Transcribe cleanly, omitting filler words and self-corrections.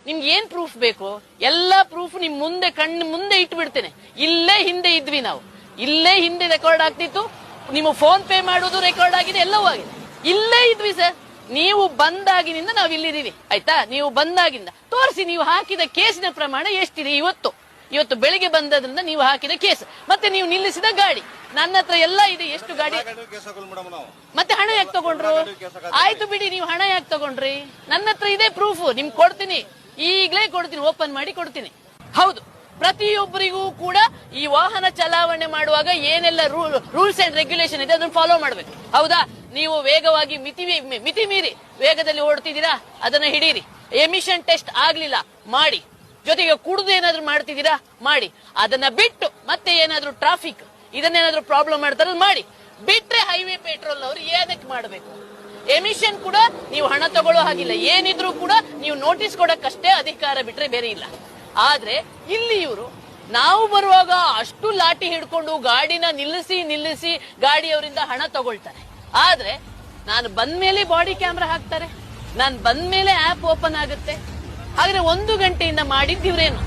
ನಿಮ್ಗೆ ಏನ್ ಪ್ರೂಫ್ ಬೇಕು? ಎಲ್ಲಾ ಪ್ರೂಫ್ ನಿಮ್ ಮುಂದೆ ಕಣ್ಣು ಮುಂದೆ ಇಟ್ಬಿಡ್ತೇನೆ. ಇಲ್ಲೇ ಹಿಂದೆ ಇದ್ವಿ ನಾವು, ಇಲ್ಲೇ ಹಿಂದೆ ರೆಕಾರ್ಡ್ ಆಗ್ತಿತ್ತು. ನಿಮ್ಮ ಫೋನ್ ಪೇ ಮಾಡೋದು ರೆಕಾರ್ಡ್ ಆಗಿದೆ, ಎಲ್ಲವೂ ಆಗಿದೆ. ಇಲ್ಲೇ ಇದ್ವಿ ಸರ್. ನೀವು ಬಂದಾಗಿನಿಂದ ನಾವು ಇಲ್ಲಿದ್ದೀವಿ, ಆಯ್ತಾ? ನೀವು ಬಂದಾಗಿಂದ ತೋರಿಸಿ, ನೀವು ಹಾಕಿದ ಕೇಸಿನ ಪ್ರಮಾಣ ಎಷ್ಟಿದೆ ಇವತ್ತು ಬೆಳಿಗ್ಗೆ ಬಂದದ್ರಿಂದ ನೀವು ಹಾಕಿದ ಕೇಸ್, ಮತ್ತೆ ನೀವು ನಿಲ್ಲಿಸಿದ ಗಾಡಿ. ನನ್ನ ಹತ್ರ ಎಲ್ಲ ಇದೆ. ಎಷ್ಟು ಗಾಡಿ? ಮತ್ತೆ ಹಣ ಯಾಕೆ ತಗೊಂಡ್ರು? ಆಯ್ತು ಬಿಡಿ, ನೀವು ಹಣ ಯಾಕೆ ತಗೊಂಡ್ರಿ? ನನ್ನ ಹತ್ರ ಇದೆ ಪ್ರೂಫ್, ನಿಮ್ಗೆ ಕೊಡ್ತೀನಿ, ಈಗಲೇ ಕೊಡ್ತೀನಿ, ಓಪನ್ ಮಾಡಿ ಕೊಡ್ತೀನಿ. ಹೌದು, ಪ್ರತಿಯೊಬ್ಬರಿಗೂ ಕೂಡ ಈ ವಾಹನ ಚಲಾವಣೆ ಮಾಡುವಾಗ ಏನೆಲ್ಲ ರೂಲ್ಸ್ ಅಂಡ್ ರೆಗ್ಯುಲೇಷನ್ ಇದೆ ಅದನ್ನು ಫಾಲೋ ಮಾಡಬೇಕು. ಹೌದಾ? ನೀವು ವೇಗವಾಗಿ ಮಿತಿ ಮೀರಿ ವೇಗದಲ್ಲಿ ಓಡ್ತಿದ್ದೀರಾ, ಅದನ್ನ ಹಿಡೀರಿ. ಎಮಿಷನ್ ಟೆಸ್ಟ್ ಆಗ್ಲಿಲ್ಲ ಮಾಡಿ, ಜೊತೆಗೆ ಕುಡಿದು ಏನಾದ್ರು ಮಾಡ್ತಿದ್ದೀರಾ ಮಾಡಿ. ಅದನ್ನ ಬಿಟ್ಟು ಮತ್ತೆ ಏನಾದ್ರು ಟ್ರಾಫಿಕ್ ಇದನ್ನೇನಾದ್ರು ಪ್ರಾಬ್ಲಮ್ ಮಾಡ್ತಾರೆ ಮಾಡಿ. ಬಿಟ್ರೆ ಹೈವೇ ಪೆಟ್ರೋಲ್ ಅವರು ಏನಕ್ಕೆ ಮಾಡಬೇಕು? ಎಮಿಷನ್ ಕೂಡ ನೀವು ಹಣ ತಗೊಳ್ಳೋ ಹಾಗಿಲ್ಲ. ಏನಿದ್ರು ಕೂಡ ನೀವು ನೋಟಿಸ್ ಕೊಡಕ್ಕಷ್ಟೇ ಅಧಿಕಾರ, ಬಿಟ್ರೆ ಬೇರೆ ಇಲ್ಲ. ಆದ್ರೆ ಇಲ್ಲಿ ಇವರು ನಾವು ಬರುವಾಗ ಅಷ್ಟು ಲಾಠಿ ಹಿಡ್ಕೊಂಡು ಗಾಡಿನ ನಿಲ್ಲಿಸಿ ಗಾಡಿಯವರಿಂದ ಹಣ ತಗೊಳ್ತಾರೆ. ಆದ್ರೆ ನಾನು ಬಂದ್ಮೇಲೆ ಬಾಡಿ ಕ್ಯಾಮ್ರಾ ಹಾಕ್ತಾರೆ, ನಾನು ಬಂದ್ಮೇಲೆ ಆಪ್ ಓಪನ್ ಆಗುತ್ತೆ. ಹಾಗಾದ್ರೆ 1 ಗಂಟೆಯಿಂದ ಮಾಡಿದ್ದಿವ್ರೇನು?